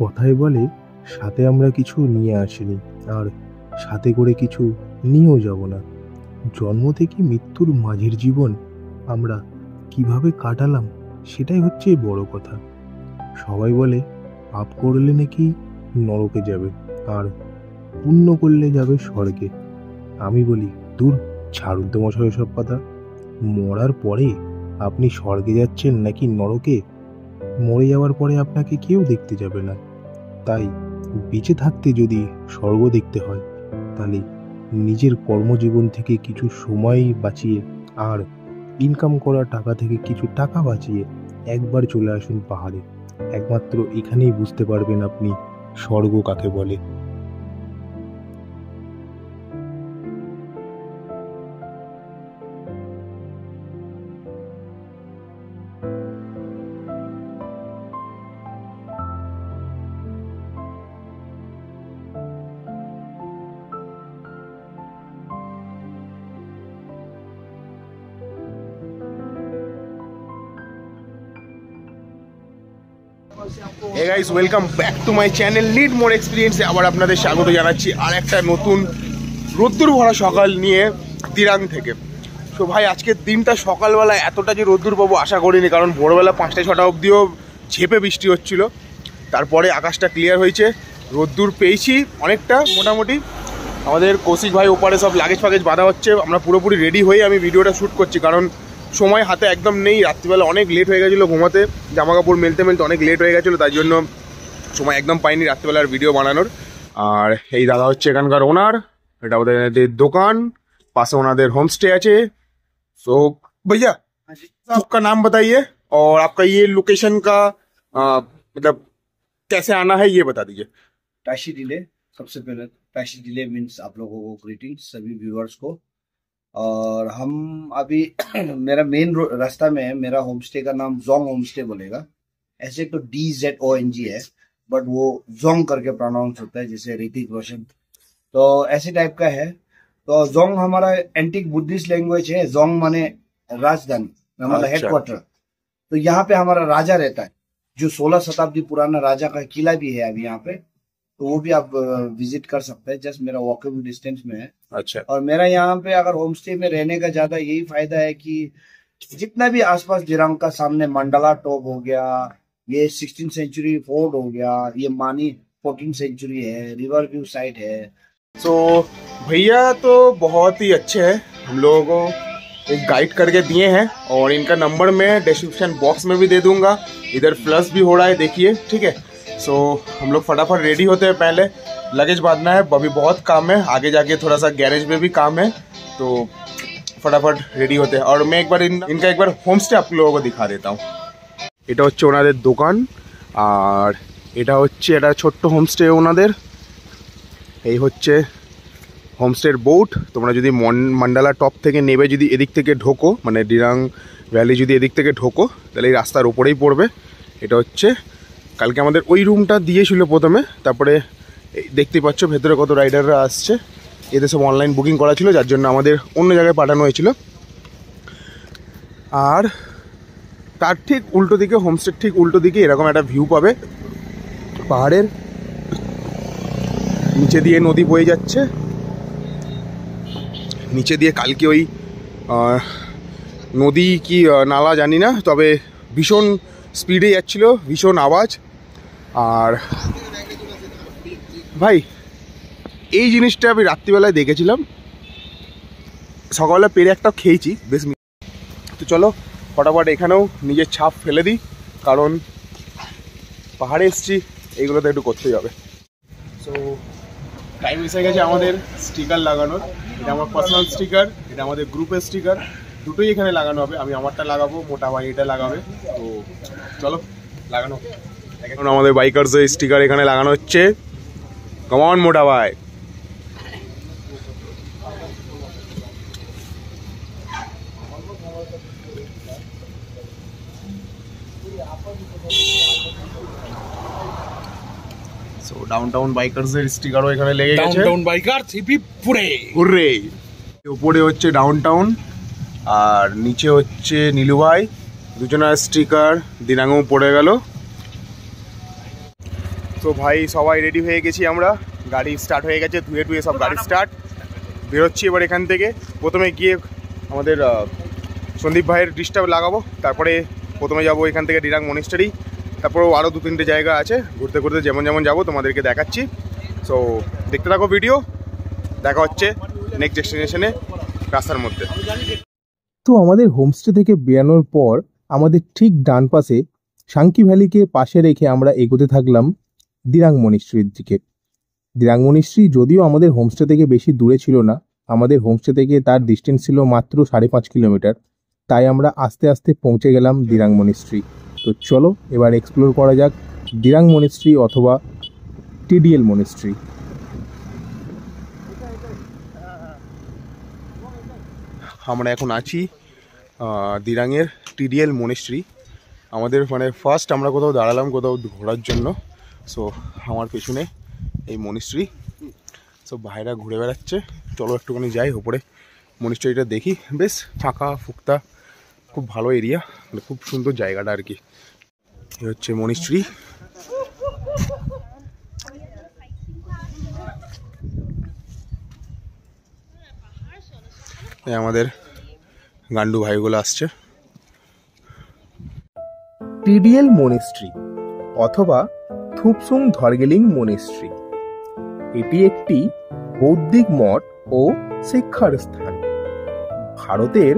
কথায় বলে সাথে আমরা কিছু নিয়ে আসিনি, আর সাথে করে কিছু নিয়েও যাব না। জন্ম থেকে মৃত্যুর মাঝের জীবন আমরা কিভাবে কাটালাম সেটাই হচ্ছে বড় কথা। সবাই বলে পাপ করলে নাকি নরকে যাবে, আর পুণ্য করলে যাবে স্বর্গে। আমি বলি দূর, ছাড়ুন তো মশাই সব কথা। মরার পরে আপনি স্বর্গে যাচ্ছেন নাকি নরকে, মরে যাওয়ার পরে আপনাকে কেউ দেখতে যাবে না। তাই বেঁচে থাকতে যদি স্বর্গ দেখতে হয়, তাহলে নিজের কর্মজীবন থেকে কিছু সময় বাঁচিয়ে আর ইনকাম করা টাকা থেকে কিছু টাকা বাঁচিয়ে একবার চলে আসুন পাহাড়ে। একমাত্র এখানেই বুঝতে পারবেন আপনি স্বর্গ কাকে বলে। Hey guys, welcome back to my channel need more এক্সপিরিয়েন্সে আবার আপনাদের স্বাগত জানাচ্ছি আর একটা নতুন রোদ্দুর ভরা সকাল নিয়ে দিরাং থেকে। তো ভাই, আজকের দিনটা সকালবেলা এতটা যে রোদ্দুর পাবো আশা করিনি, কারণ ভোরবেলা 5টা-6টা অবধিও ঝেপে বৃষ্টি হচ্ছিল। তারপরে আকাশটা ক্লিয়ার হয়েছে, রোদ্দুর পেয়েছি অনেকটা মোটামুটি। আমাদের কৌশিক ভাই ওপারে সব লাগেজ ফাগেজ বাঁধা হচ্ছে, আমরা পুরোপুরি রেডি হয়ে আমি ভিডিওটা শ্যুট করছি, কারণ সময় হাতে একদম নেই। রাত্রিবেলা অনেক লেট হয়ে গেছিলো ঘুমাতে, জামা কাপড় মেলতে মেলতে অনেক লেট হয়ে গেছিলো, তাই জন্য সময় একদম পাইনি রাত্রিবেলার ভিডিও বানানোর। আর এই দাদা হচ্ছে এখানকার ওনার, এটা ওদের দোকান, পাশে ওনাদের হোমস্টে আছে। सो भैया, आपका नाम बताइए और आपका ये लोकेशन का मतलब कैसे आना है ये बता दीजिए। टाशी डिले, सबसे पहले टाशी डिले मीन्स आप लोगों को ग्रीटिंग्स सभी व्यूअर्स को। और हम अभी मेरा मेन रास्ता में है, मेरा होम स्टे का नाम जोंग होम स्टे बोलेगा। ऐसे तो DZONG है, बट वो जोंग करके प्रोनाउंस होता है, जैसे ऋतिक रोशन, तो ऐसे टाइप का है। तो जोंग हमारा एंटिक बुद्धिस्ट लैंग्वेज है। जोंग माने राजधानी, मतलब हेडक्वार्टर। तो यहाँ पे हमारा राजा रहता है, जो 16 शताब्दी पुराना राजा का किला भी है अभी यहाँ पे, तो वो भी आप विजिट कर सकते हैं, जस्ट मेरा वॉकेबल डिस्टेंस में है। अच्छा। और मेरा यहाँ पे अगर होम स्टे में रहने का ज्यादा यही फायदा है कि जितना भी आसपास दिरांग का सामने मंडला टॉप हो गया, ये 16th सेंचुरी फोर्ट हो गया, ये मानी 14th सेंचुरी है, रिवर व्यू साइड है। तो भैया तो बहुत ही अच्छे हैं, हम लोगों को एक गाइड करके दिए हैं और इनका नंबर मैं डिस्क्रिप्शन बॉक्स में भी दे दूंगा। इधर प्लस भी हो रहा है, देखिए, ठीक है। सो हम लोग फटाफट रेडी होते हैं, पहले लगेज बांधना है, अभी बहुत काम है, आगे जाके थोड़ा सा गैरेज में भी काम है, तो फटाफट रेडी होते हैं। और मैं एक बार इनका एक बार होम स्टे आप लोगों को दिखा देता हूँ। এটা হচ্ছে ওনাদের দোকান, আর এটা হচ্ছে একটা ছোট্ট হোমস্টে ওনাদের। এই হচ্ছে হোমস্টের বোট। তোমরা যদি মন্ডালা টপ থেকে নেবে, যদি এদিক থেকে ঢোকো, মানে দিরাং ভ্যালি যদি এদিক থেকে ঢোকো, তাহলে এই রাস্তার উপরেই পড়বে। এটা হচ্ছে কালকে আমাদের ওই রুমটা দিয়েছিল প্রথমে, তারপরে দেখতেই পাচ্ছ ভেতরে কত রাইডাররা আসছে। এদের সব অনলাইন বুকিং করা ছিল, যার জন্য আমাদের অন্য জায়গায় পাঠানো হয়েছিল। আর তার ঠিক উল্টো দিকে, হোমস্টের ঠিক উল্টো দিকে এরকম একটা ভিউ পাবে পাহাড়ের, নিচে দিয়ে নদী বয়ে যাচ্ছে, নিচে দিয়ে কালকে ওই নদী কি নালা জানি না, তবে ভীষণ স্পিডে যাচ্ছিল, ভীষণ আওয়াজ। আর ভাই, এই জিনিসটা আমি রাত্রিবেলায় দেখেছিলাম, সকালবেলা পেরে একটা খেয়েছি বেশ। তো চলো ফটাফট এখানেও নিজের ছাপ ফেলে দিই, কারণ পাহাড়ে এসছি, এইগুলো তো একটু করতেই হবে। সো টাইম এসে গেছে আমাদের স্টিকার লাগানোর। এটা আমার পার্সোনাল স্টিকার, এটা আমাদের গ্রুপের স্টিকার, দুটোই এখানে লাগানো হবে। আমি আমারটা লাগাবো, মোটা ভাই এটা লাগাবে। তো চলো লাগানো। এখন আমাদের বাইকার্সের স্টিকার এখানে লাগানো হচ্ছে। কাম অন মোটা ভাই। সো ডাউনটাউন বাইকার্সের স্টিকারও এখানে লেগে গেছে। Downtown bikers hip hooray hooray. উপরে হচ্ছে ডাউনটাউন আর নিচে হচ্ছে নীলু ভাই, দুজনের স্টিকার দিনাঙও পড়ে গেল। তো সো ভাই সবাই রেডি হয়ে গেছি, আমরা গাড়ি স্টার্ট হয়ে গেছে, ধুয়ে টুয়ে সব গাড়ি স্টার্ট, বেরোচ্ছি এবার এখান থেকে। প্রথমে গিয়ে আমাদের সন্দীপ ভাইয়ের ডিস্টার্ব লাগাবো, তারপরে প্রথমে যাব এখান থেকে ডিরাং মনিস্টারি, তারপরেও আরও 2-3টে জায়গা আছে, ঘুরতে ঘুরতে যেমন যেমন যাবো তোমাদেরকে দেখাচ্ছি। সো দেখতে থাকো ভিডিও, দেখা হচ্ছে নেক্সট ডেস্টিনেশনে রাস্তার মধ্যে। তো আমাদের হোমস্টে থেকে বেরানোর পর আমাদের ঠিক ডান পাশে সাংকি ভ্যালিকে পাশে রেখে আমরা এগোতে থাকলাম দিরাং মনিস্ট্রির দিকে। দিরাং মনিস্ট্রি যদিও আমাদের হোমস্টে থেকে বেশি দূরে ছিল না, আমাদের হোমস্টে থেকে তার ডিস্টেন্স ছিল মাত্র 5.5 কিলোমিটার, তাই আমরা আস্তে আস্তে পৌঁছে গেলাম দিরাং মনিস্ট্রি। তো চলো এবার এক্সপ্লোর করা যাক দিরাং মনিস্ট্রি অথবা টিডিএল মনিস্ট্রি। আমরা এখন আছি দিরাংয়ের টিডিএল মনিস্ট্রি। আমাদের মানে ফার্স্ট আমরা কোথাও দাঁড়ালাম কোথাও ঘোরার জন্য। সো আমার পেছনে এই মনিস্ট্রি, সো ভাইরা ঘুরে বেড়াচ্ছে, চলো একটুখানি যাই ওপরে মনিস্ট্রিটা দেখি। বেশ ফাঁকা ফুক্তা, খুব ভালো এরিয়া, মানে খুব সুন্দর জায়গাটা আর কি। এই হচ্ছে মনিস্ট্রি। আমাদের গান্ডু ভাইগুলো আসছে। টিডিএল মনিস্ট্রি অথবা থুপসুং ধর্গেলিং মনিস্ট্রি, এটি একটি বৌদ্ধিক মঠ ও শিক্ষার স্থান। ভারতের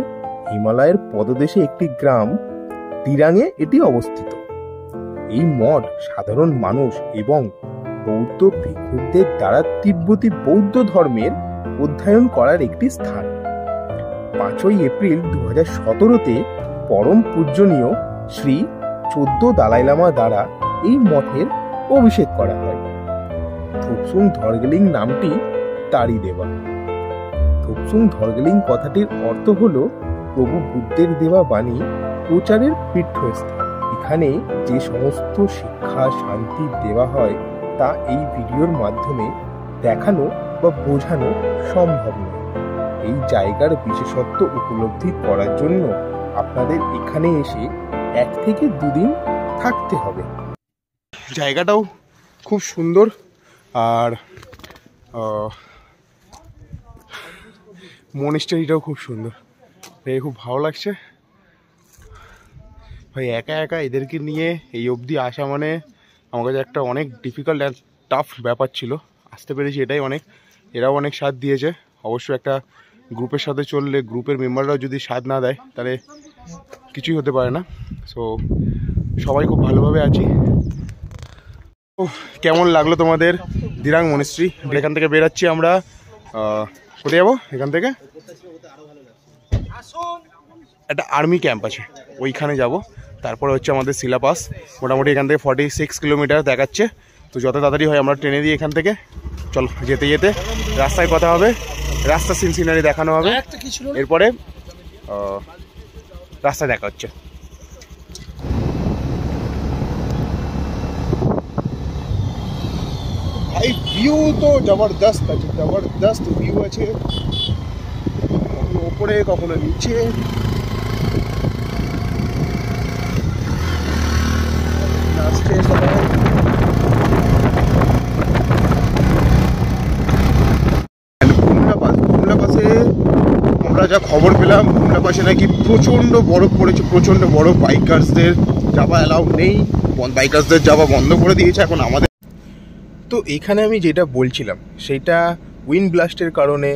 হিমালয়ের পদদেশে একটি গ্রাম দিরাংয়ে এটি অবস্থিত। এই মঠ সাধারণ মানুষ এবং বৌদ্ধ ভিক্ষুকদের দ্বারা তিব্বতী বৌদ্ধ ধর্মের অধ্যয়ন করার একটি স্থান। 5ই এপ্রিল 2017-তে পরম পূজনীয় শ্রী 14 দালাই লামা দ্বারা এই মঠের অভিষেক করা হয়। থুপসুং ধর্গেলিং নামটি তারই দেওয়া। থুপসুং ধর্গেলিং কথাটির অর্থ হল প্রভু বুদ্ধের দেওয়া বাণী প্রচারের পীঠস্থান। এখানে যে সমস্ত শিক্ষা শান্তি দেওয়া হয় তা এই ভিডিওর মাধ্যমে দেখানো বা বোঝানো সম্ভব নয়। এই জায়গার বিশেষত্ব উপলব্ধি করার জন্য আপনাদের এখানে এসে 1 থেকে 2 দিন থাকতে হবে। জায়গাটাও খুব সুন্দর, আর মনিস্টারিটাও খুব সুন্দর, খুব ভালো লাগছে ভাই। একা একা এদেরকে নিয়ে এই অবধি আসা মানে আমার কাছে একটা অনেক ডিফিকাল্ট অ্যান্ড টাফ ব্যাপার ছিল। আসতে পেরেছি এটাই অনেক, এরাও অনেক সাথ দিয়েছে। অবশ্য একটা গ্রুপের সাথে চললে, গ্রুপের মেম্বাররাও যদি সাথ না দেয় তাহলে কিছুই হতে পারে না। সো সবাই খুব ভালোভাবে আছি। ও কেমন লাগলো তোমাদের দিরাং মনিস্ট্রি? এখান থেকে বেরাচ্ছি আমরা, কোথায় যাবো? এখান থেকে একটা আর্মি ক্যাম্প আছে, ওইখানে যাব। তারপরে হচ্ছে আমাদের শিলাপাস, মোটামুটি এখান থেকে 46 কিলোমিটার দেখাচ্ছে। তো যত তাড়াতাড়ি হয় আমরা ট্রেনে দিই এখান থেকে। চলো যেতে যেতে রাস্তায় কথা হবে, রাস্তা সিনসিনারি দেখানো হবে, এরপরে রাস্তায় দেখা হচ্ছে। ভাই ভিউ তো জবরদস্ত আছে, জবরদস্ত ভিউ আছে, কখনো ওপরে কখনো নিচে। আসছে সবাই। ভুমলা পাশে আমরা যা খবর পেলাম, ভুমলা পাশে নাকি প্রচণ্ড বরফ পড়েছে, প্রচণ্ড বরফ। বাইকার্সদের যাওয়া অ্যালাউ নেই, বাইকার্সদের যাওয়া বন্ধ করে দিয়েছে এখন আমাদের। তো এইখানে আমি যেটা বলছিলাম সেইটা উইন্ড ব্লাস্টের কারণে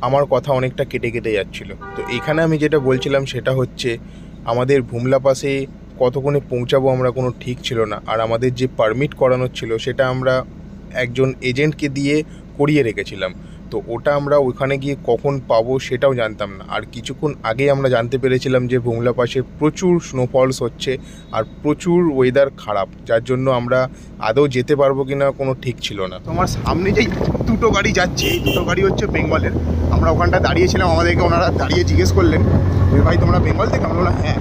আমার কথা অনেকটা কেটে কেটে যাচ্ছিল। তো এইখানে আমি যেটা বলছিলাম সেটা হচ্ছে আমাদের ভুমলা পাশে কতক্ষণে পৌঁছাবো আমরা কোনো ঠিক ছিল না। আর আমাদের যে পারমিট করানোর ছিল সেটা আমরা একজন এজেন্টকে দিয়ে করিয়ে রেখেছিলাম। তো ওটা আমরা ওইখানে গিয়ে কখন পাবো সেটাও জানতাম না। আর কিছুক্ষণ আগে আমরা জানতে পেরেছিলাম যে ভুমলা পাশে প্রচুর স্নোফলস হচ্ছে আর প্রচুর ওয়েদার খারাপ, যার জন্য আমরা আদৌ যেতে পারবো কিনা কোনো ঠিক ছিল না। তোমার সামনে যেই দুটো গাড়ি যাচ্ছে, এই দুটো গাড়ি হচ্ছে বেঙ্গলের। আমরা ওখানটা দাঁড়িয়েছিলাম, আমাদেরকে ওনারা দাঁড়িয়ে জিজ্ঞেস করলেন যে ভাই তোমরা বেঙ্গল থেকে? আমরা বললাম হ্যাঁ।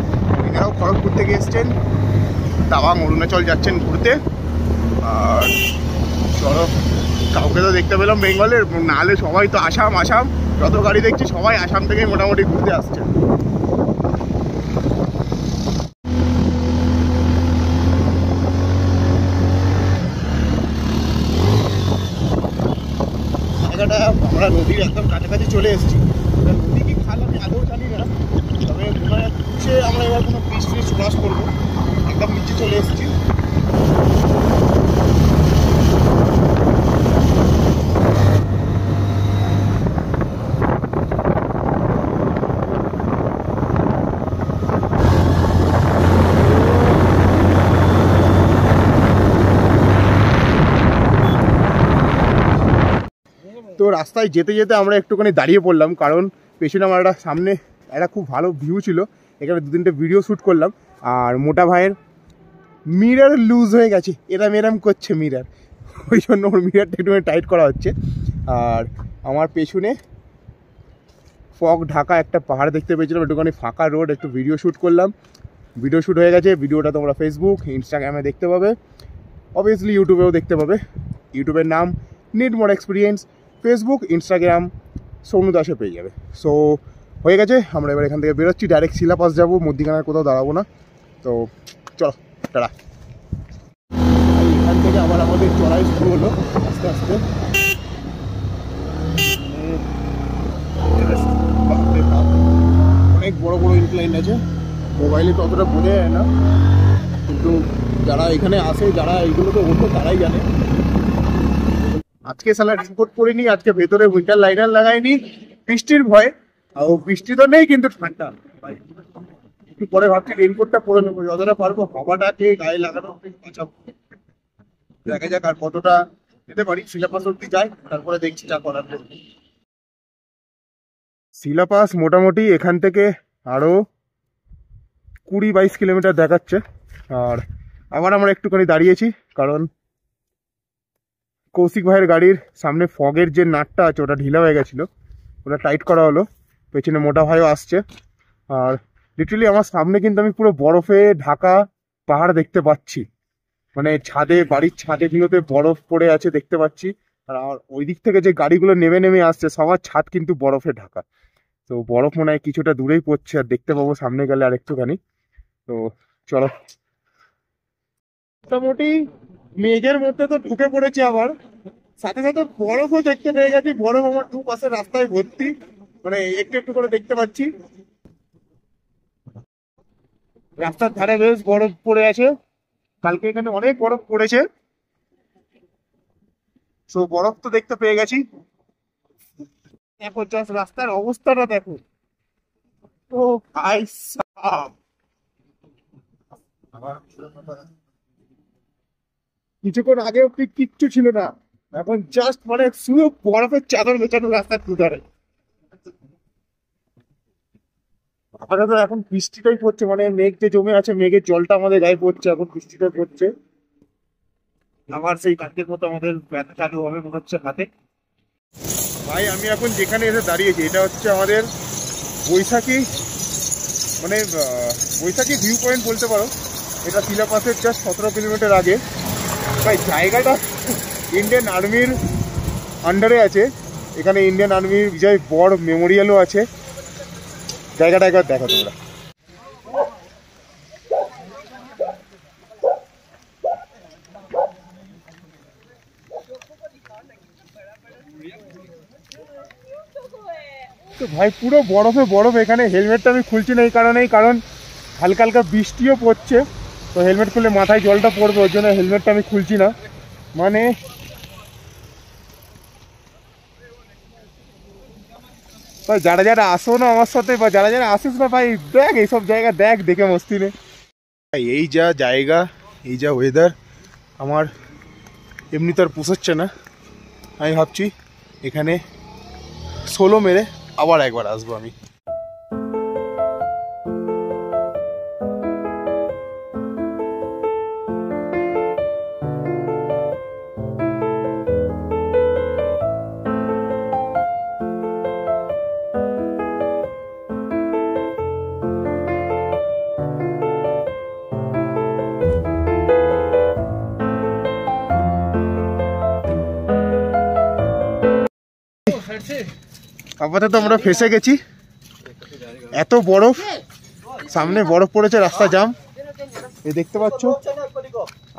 এনারাও খড়গপুর থেকে এসছেন, তাওয়াং অরুণাচল যাচ্ছেন ঘুরতে। আর চলো, কাউকে তো দেখতে পেলাম বেঙ্গলের, নাহলে সবাই তো আসাম। যত গাড়ি দেখছি সবাই আসাম থেকে মোটামুটি ঘুরতে আসছে। আমরা নদীর একদম কাছাকাছি চলে এসেছি। নদী কি খাল আমি আগেও জানি না, তবে মনে হচ্ছে আমরা এবার কোনো ব্রিজ ফ্রিজ ক্রস করবো। একদম নিচে চলে এসেছি। তো রাস্তায় যেতে যেতে আমরা একটুখানি দাঁড়িয়ে পড়লাম, কারণ পেছনে আমার একটা সামনে একটা খুব ভালো ভিউ ছিল, এখানে 2-3টে ভিডিও শ্যুট করলাম। আর মোটা ভাইয়ের মিরার লুজ হয়ে গেছে, এরম করছে মিরার, ওই জন্য ওর মিরারটা একটুখানি টাইট করা হচ্ছে। আর আমার পেছনে ফগ ঢাকা একটা পাহাড় দেখতে পেয়েছিলাম, একটুখানি ফাঁকা রোড, একটু ভিডিও শ্যুট করলাম। ভিডিও শ্যুট হয়ে গেছে, ভিডিওটা তোমরা ফেসবুক ইনস্টাগ্রামে দেখতে পাবে, অবভিয়াসলি ইউটিউবেও দেখতে পাবে। ইউটিউবের নাম need more experience, Facebook Instagram Sonu দাসে পেয়ে যাবে। সো হয়ে গেছে, আমরা এবার এখান থেকে বেরোচ্ছি, ডাইরেক্ট শিলাপাস যাবো, মধ্যিখানার কোথাও দাঁড়াবো না। তো চলো টাটা। এখান থেকে আবার আমাদের চড়াই শুরু হলো আস্তে আস্তে। অনেক বড় বড় ইনক্লাইন আছে, মোবাইলে ততটা বোঝা যায় না, কিন্তু যারা এখানে আসে, যারা এইগুলোতে ওঠে তারাই জানে। আজকে সালা রেনকোট পরিনি, আজকে ভেতরে উইন্টার লাইনার লাগাইনি বৃষ্টির ভয়। আর বৃষ্টি তো নেই, কিন্তু ঠান্ডা। একটু পরে ভাবছি রেনকোটটা পরে নেবো, যতটা পারবো হাওয়াটাকে গায়ে লাগানো বাঁচাবো। দেখা যাক আর কতটা যেতে পারি, শিলাপাস অব্দি যাই, তারপরে দেখছি যা করার। শিলাপাস মোটামুটি এখান থেকে আরো 20-22 কিলোমিটার দেখাচ্ছে। আর আবার আমরা একটুখানি দাঁড়িয়েছি, কারণ কৌশিক ভাইয়ের গাড়ির সামনে ফগের যে নাটটা আছে ওটা ঢিলা হয়ে গেছিলো, ওটা টাইট করা হলো। পেছনে মোটা ভাইও আসছে। আর লিটারালি আমার সামনে কিন্তু আমি পুরো বরফে ঢাকা পাহাড় দেখতে পাচ্ছি, মানে ছাদে, বাড়ির ছাদেগুলোতে বরফ পড়ে আছে দেখতে পাচ্ছি। আর ওই দিক থেকে যে গাড়িগুলো নেমে নেমে আসছে সবার ছাদ কিন্তু বরফে ঢাকা। তো বরফ মনে হয় কিছুটা দূরেই পড়ছে, আর দেখতে পাবো সামনে গেলে আর একটুখানি। তো চলো, মোটামুটি মেঘের মধ্যে তো ঢুকে পড়েছে, আবার সাথে সাথে বরফও দেখতে পেয়ে গেছি। বরফ আমার দুপাশে রাস্তায় ভর্তি, মানে একটু একটু করে দেখতে পাচ্ছি। রাস্তার ধারে বেশ বরফ পড়ে আছে, কালকে এখানে অনেক বরফ পড়েছে। তো বরফ তো দেখতে পেয়ে গেছি। দেখো জাস্ট রাস্তার অবস্থাটা দেখো। ও ভাই সাব, কিছুক্ষণ আগে অব্দি কিচ্ছু ছিল না, এখন জাস্ট মানে শুধু বরফের চাদর বেচানো রাস্তার দুধারে। আপাতত এখন বৃষ্টিটাই পড়ছে, মানে মেঘ যে জমে আছে, মেঘের জলটা আমাদের গায়ে পড়ছে, এখন বৃষ্টিটাই পড়ছে। আবার সেই কালকের মতো আমাদের ব্যথা চালু হবে মনে হচ্ছে হাতে। ভাই আমি এখন যেখানে এসে দাঁড়িয়েছি এটা হচ্ছে আমাদের বৈশাখী, মানে বৈশাখী ভিউ পয়েন্ট বলতে পারো। এটা শিলাপাসের জাস্ট 17 কিলোমিটার আগে। ভাই জায়গাটা ইন্ডিয়ান আর্মির আন্ডারে আছে, এখানে ইন্ডিয়ান আর্মির বিজয় বড় মেমোরিয়ালও আছে। জায়গাটা একবার দেখো তোমরা। তো ভাই পুরো বরফে বরফ, এখানে হেলমেটটা আমি খুলছি না এই কারণেই, কারণ হালকা হালকা বৃষ্টিও পড়ছে, তো হেলমেট খুলে মাথায় জলটা পড়বে, ওর জন্য হেলমেটটা আমি খুলছি না। মানে ভাই যারা যারা আসো না আমার সাথে, বা যারা যারা আসিস না ভাই, দেখ এইসব জায়গা দেখ, দেখে মস্তি নে। এই যা জায়গা, এই যা ওয়েদার, আমার এমনি তো আর পোষাচ্ছে না। আমি ভাবছি এখানে সোলো মেরে আবার একবার আসবো আমি। আপাতত আমরা ফেসে গেছি, এত বরফ, সামনে বরফ পড়েছে, রাস্তা জাম। এই দেখতে পাচ্ছ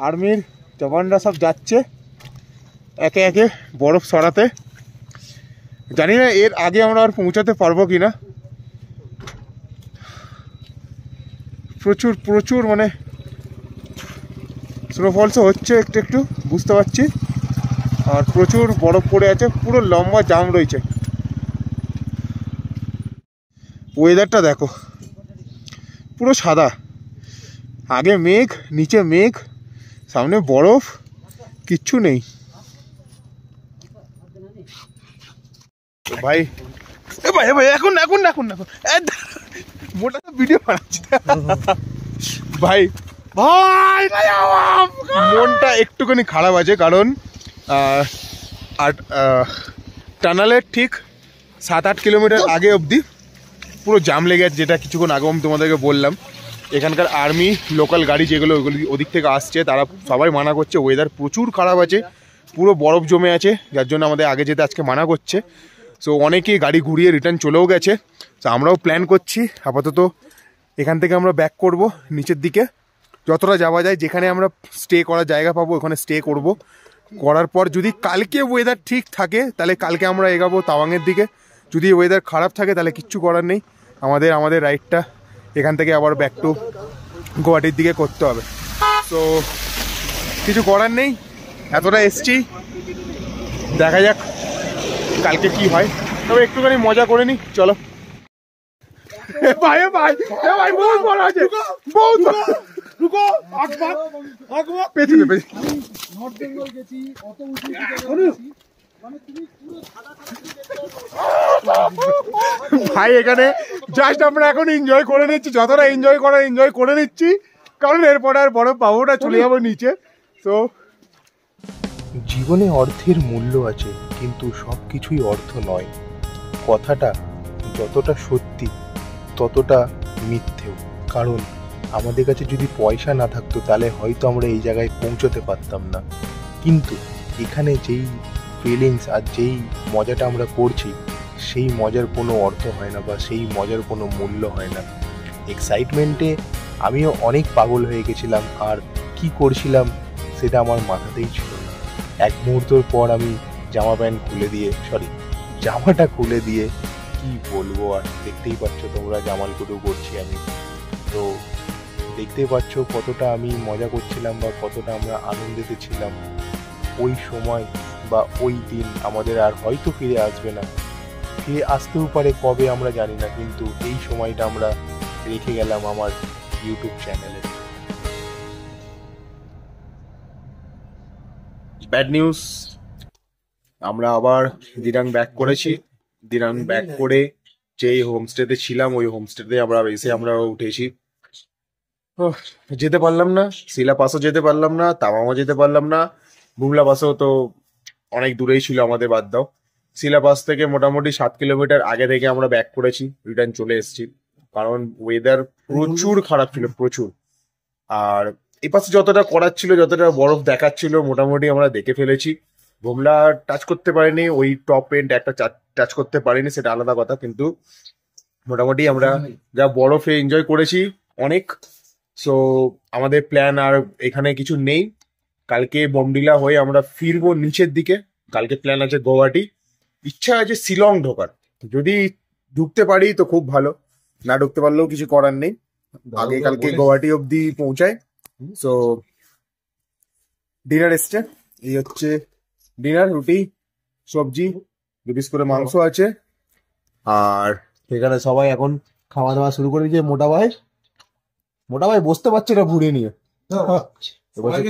আর্মির জওয়ানরা সব যাচ্ছে একে একে বরফ সরাতে। জানি না এর আগে আমরা আর পৌঁছাতে পারবো কিনা। প্রচুর প্রচুর মানে স্নোফলসও হচ্ছে একটু একটু বুঝতে পারছি, আর প্রচুর বরফ পড়ে আছে, পুরো লম্বা জাম রয়েছে। ওয়েদারটা দেখো, পুরো সাদা, আগে মেঘ, নিচে মেঘ, সামনে বরফ, কিচ্ছু নেই ভাই। এ ভাই ভাই এখন এখন এখন এখন মোটা ভিডিও বানাচ্ছি ভাই। ভাই মনটা একটুখানি খারাপ আছে, কারণ টানালের ঠিক 7-8 কিলোমিটার আগে অবধি পুরো জাম লেগে আছে, যেটা কিছুক্ষণ আগে আমি তোমাদেরকে বললাম। এখানকার আর্মি লোকাল গাড়ি যেগুলো ওইগুলো ওদিক থেকে আসছে, তারা সবাই মানা করছে, ওয়েদার প্রচুর খারাপ আছে, পুরো বরফ জমে আছে, যার জন্য আমাদের আগে যেতে আজকে মানা করছে। সো অনেকেই গাড়ি ঘুরিয়ে রিটার্ন চলেও গেছে। তো আমরাও প্ল্যান করছি আপাতত এখান থেকে আমরা ব্যাক করব নিচের দিকে, যতটা যাওয়া যায়, যেখানে আমরা স্টে করার জায়গা পাবো ওখানে স্টে করব। করার পর যদি কালকে ওয়েদার ঠিক থাকে তাহলে কালকে আমরা এগাবো তাওয়াংয়ের দিকে। যদি ওয়েদার খারাপ থাকে তাহলে কিচ্ছু করার নেই, আমাদের রাইডটা এখান থেকে আবার ব্যাক টু গুয়াহাটির দিকে করতে হবে। তো কিছু করার নেই, এতটা এসছি, দেখা যাক কালকে কি হয়। তবে একটুখানি মজা করে নি, চলো। ভাই ভাই ভাই বহুত বড় আছে, বহুত বড়। রুকো আকবার পেছনে পেছনে নর্থ বেঙ্গল গেছি, অত উঁচু ভাই। এখানে জাস্ট আমরা এখন এনজয় করে নিচ্ছি, যতটা এনজয় করে নিচ্ছি, কারণ এরপরে আর বড় পাবোটা চলে যাবো নিচে। তো জীবনে অর্থের মূল্য আছে, কিন্তু সব কিছুই অর্থ নয়। কথাটা যতটা সত্যি ততটা মিথ্যেও। কারণ আমাদের কাছে যদি পয়সা না থাকতো তাহলে হয়তো আমরা এই জায়গায় পৌঁছতে পারতাম না। কিন্তু এখানে যেই ফিলিংস আর যেই মজাটা আমরা করছি, সেই মজার কোনো অর্থ হয় না, বা সেই মজার কোনো মূল্য হয় না। এক্সাইটমেন্টে আমিও অনেক পাগল হয়ে গেছিলাম, আর কি করছিলাম সেটা আমার মাথাতেই ছিল না। এক মুহূর্তের পর আমি জামাটা খুলে দিয়ে কি বলবো, আর দেখতেই পাচ্ছ তোমরা জামালকুটু করছি আমি। তো দেখতেই পাচ্ছ কতটা আমি মজা করছিলাম বা কতটা আমরা আনন্দিত ছিলাম। ওই সময় বা ওই দিন আমাদের আর হয়তো ফিরে আসবে না, ফিরে আসতেও পারে কবে আমরা জানি না, কিন্তু এই সময়টা আমরা রেখে গেলাম আমার ইউটিউব চ্যানেলে। ব্যাড নিউজ, আমরা আবার দিরাং ব্যাক করেছি। দিরাং ব্যাক করে যেই হোমস্টেতে ছিলাম ওই হোমস্টেতে আমরা এসে আমরা উঠেছি। যেতে পারলাম না, শিলা পাসও যেতে পারলাম না, তামামও যেতে পারলাম না, বুমলা পাসও তো অনেক দূরেই ছিল আমাদের, বাদ দাও। শিলা পাস থেকে মোটামুটি 7 কিলোমিটার আগে থেকে আমরা ব্যাক করেছি, রিটার্ন চলে এসেছি, কারণ ওয়েদার প্রচুর খারাপ ছিল, প্রচুর। আর এই পাশে যতটা করার ছিল, যতটা বরফ দেখাচ্ছিল, মোটামুটি আমরা দেখে ফেলেছি। বুমলা টাচ করতে পারিনি, ওই টপ এন্ড একটা টাচ করতে পারিনি, সেটা আলাদা কথা, কিন্তু মোটামুটি আমরা যা বরফে এনজয় করেছি অনেক। সো আমাদের প্ল্যান আর এখানে কিছু নেই, কালকে বমডিলা হয়ে আমরা ফিরবো নিচের দিকে। কালকে প্ল্যান আছে গুয়াহাটি, ইচ্ছা আছে শিলং ঢোকার, যদি ঢুকতে পারি তো খুব ভালো, না ঢুকতে পারলেও কিছু করার নেই, আগে কালকে গুয়াহাটি অব্দি পৌঁছায়। সো ডিনার এসছে, এই হচ্ছে ডিনার, রুটি সবজি 2 পিস করে মাংস আছে। আর এখানে সবাই এখন খাওয়া দাওয়া শুরু করে দিয়েছে। মোটা ভাই বসতে পারছে না বুড়ি নিয়ে,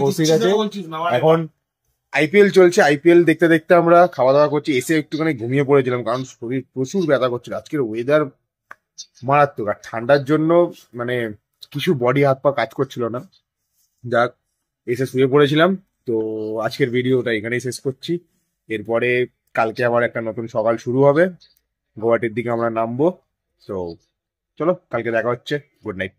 কৌশিক আছে। এখন আইপিএল চলছে, আইপিএল দেখতে দেখতে আমরা খাওয়া দাওয়া করছি, এসে একটুখানি ঘুমিয়ে পড়েছিলাম, কারণ শরীর প্রচুর ব্যথা করছিল। আজকের ওয়েদার মারাত্মক, আর ঠান্ডার জন্য মানে কিছু বডি হাত পা কাজ করছিল না। যাক, এসে শুয়ে পড়েছিলাম। তো আজকের ভিডিওটা এখানেই শেষ করছি, এরপরে কালকে আবার একটা নতুন সকাল শুরু হবে, গুয়াহাটির দিকে আমরা নামবো। তো চলো, কালকে দেখা হচ্ছে, গুড নাইট।